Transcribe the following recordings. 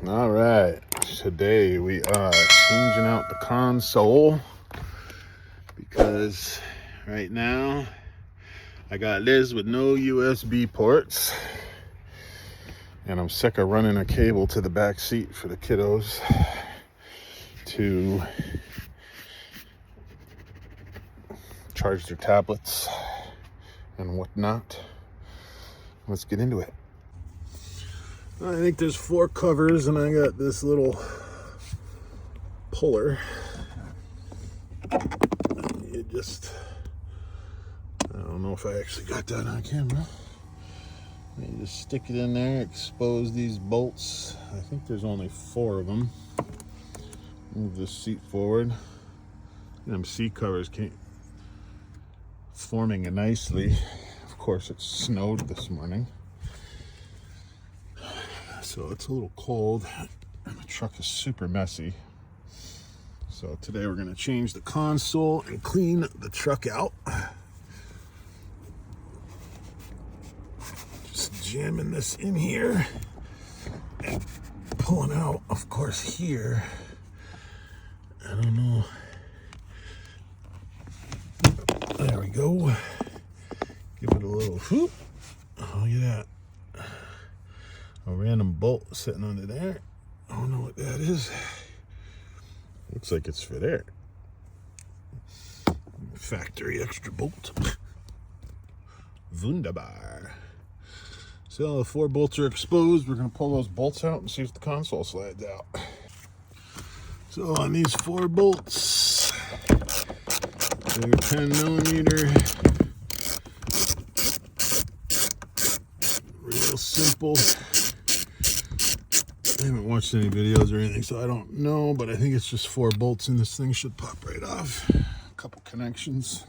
All right, today we are changing out the console because right now I got Liz with no USB ports and I'm sick of running a cable to the back seat for the kiddos to charge their tablets and whatnot. Let's get into it. I think there's 4 covers and I got this little puller. I don't know if I actually got that on camera. You just stick it in there, expose these bolts. I think there's only 4 of them. Move this seat forward. Them seat covers came forming nicely. Of course, it snowed this morning, so it's a little cold. The truck is super messy. So today we're going to change the console and clean the truck out. Just jamming this in here and pulling out, of course, here. I don't know. There we go. Give it a little whoop. Oh, look at that. A random bolt sitting under there. I don't know what that is. Looks like it's for there. Factory extra bolt. Wunderbar. So the 4 bolts are exposed. We're going to pull those bolts out and see if the console slides out. So on these 4 bolts, they're 10 millimeter. Real simple. I haven't watched any videos or anything, so I don't know, but I think it's just 4 bolts and this thing should pop right off. A couple connections.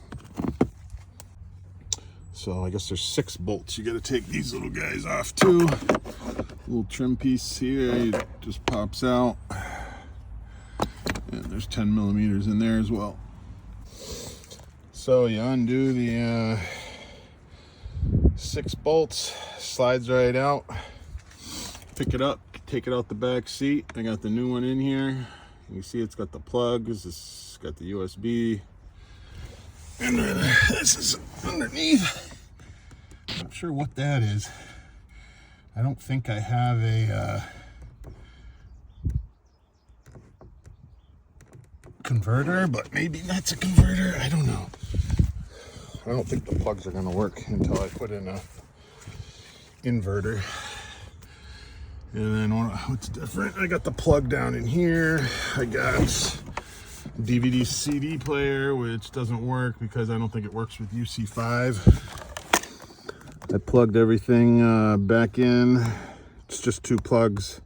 So I guess there's 6 bolts. You got to take these little guys off too. Little trim piece here, it just pops out. And there's 10 millimeters in there as well. So you undo the 6 bolts, slides right out. Pick it up, take it out the back seat. I got the new one in here. You see it's got the plugs, it's got the USB. And then this is underneath. Not sure what that is. I don't think I have a converter, but maybe that's a converter. I don't know. I don't think the plugs are going to work until I put in a inverter. And then what's different? I got the plug down in here. I got DVD CD player, which doesn't work because I don't think it works with UC5. I plugged everything back in. It's just 2 plugs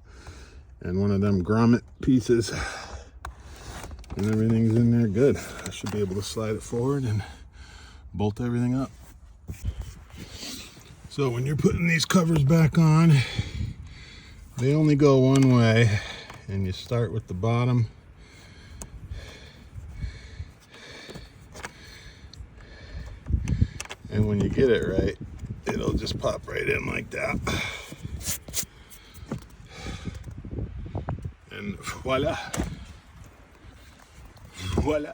and one of them grommet pieces. And everything's in there good. I should be able to slide it forward and bolt everything up. So when you're putting these covers back on, they only go one way, and you start with the bottom. And when you get it right, it'll just pop right in like that. And voila. Voila.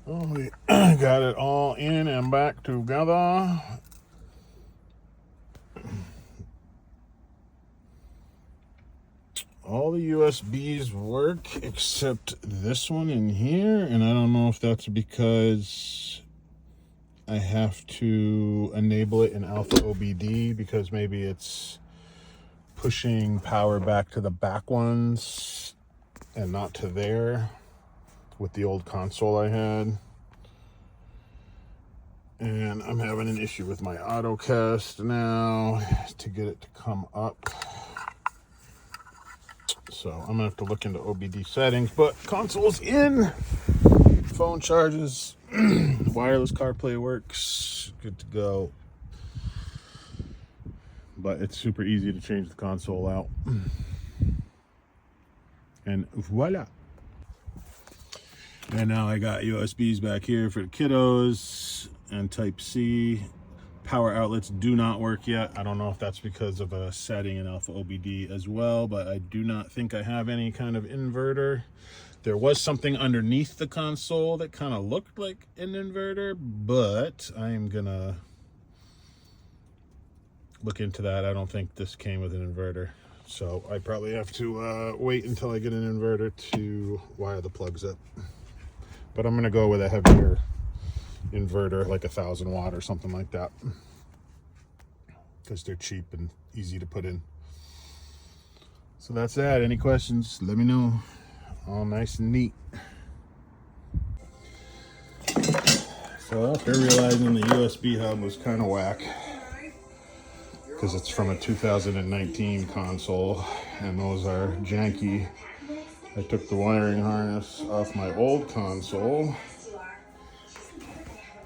Oh, we got it all in and back together. All the USBs work except this one in here, and I don't know if that's because I have to enable it in Alpha OBD because maybe it's pushing power back to the back ones and not to there with the old console I had. And I'm having an issue with my AutoCast now to get it to come up. So I'm gonna have to look into OBD settings, but console's in, phone charges, wireless CarPlay works, good to go. But it's super easy to change the console out. And voila. And now I got USBs back here for the kiddos and Type-C power outlets do not work yet. I don't know if that's because of a setting in Alpha OBD as well, but I do not think I have any kind of inverter. There was something underneath the console that kind of looked like an inverter, but I am gonna look into that. I don't think this came with an inverter, so I probably have to wait until I get an inverter to wire the plugs up. But I'm gonna go with a heavier inverter, like 1,000 watt or something like that, because they're cheap and easy to put in. So that's that. Any questions, let me know. All nice and neat. So after realizing the USB hub was kind of whack, because it's from a 2019 console and those are janky, I took the wiring harness off my old console,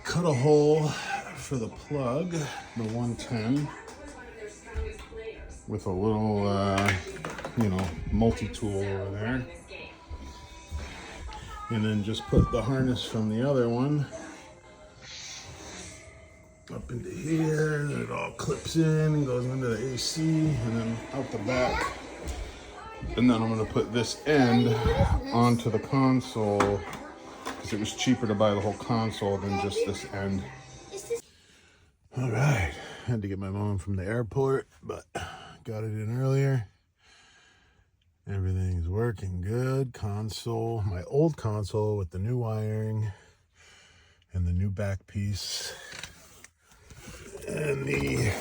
cut a hole for the plug, the 110, with a little multi-tool over there, and then just put the harness from the other one up into here, and it all clips in and goes into the AC and then out the back. And then I'm going to put this end onto the console because it was cheaper to buy the whole console than just this end. All right, had to get my mom from the airport, but got it in earlier. Everything's working good. Console, my old console with the new wiring and the new back piece and the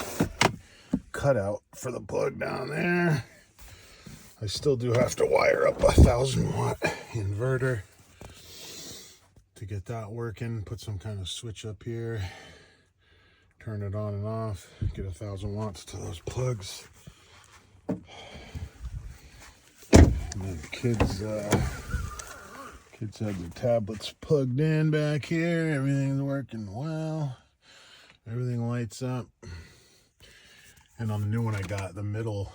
cutout for the plug down there. I still do have to wire up a 1,000 watt inverter to get that working. Put some kind of switch up here, turn it on and off, get 1,000 watts to those plugs. And then the kids have their tablets plugged in back here. Everything's working well. Everything lights up. And on the new one I got, the middle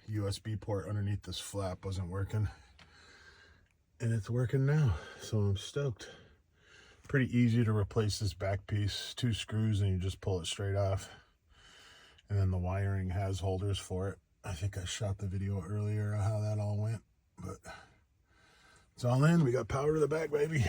USB port underneath this flap wasn't working. And it's working now, so I'm stoked. Pretty easy to replace this back piece. 2 screws and you just pull it straight off. And then the wiring has holders for it. I think I shot the video earlier of how that all went. But it's all in. We got power to the back, baby.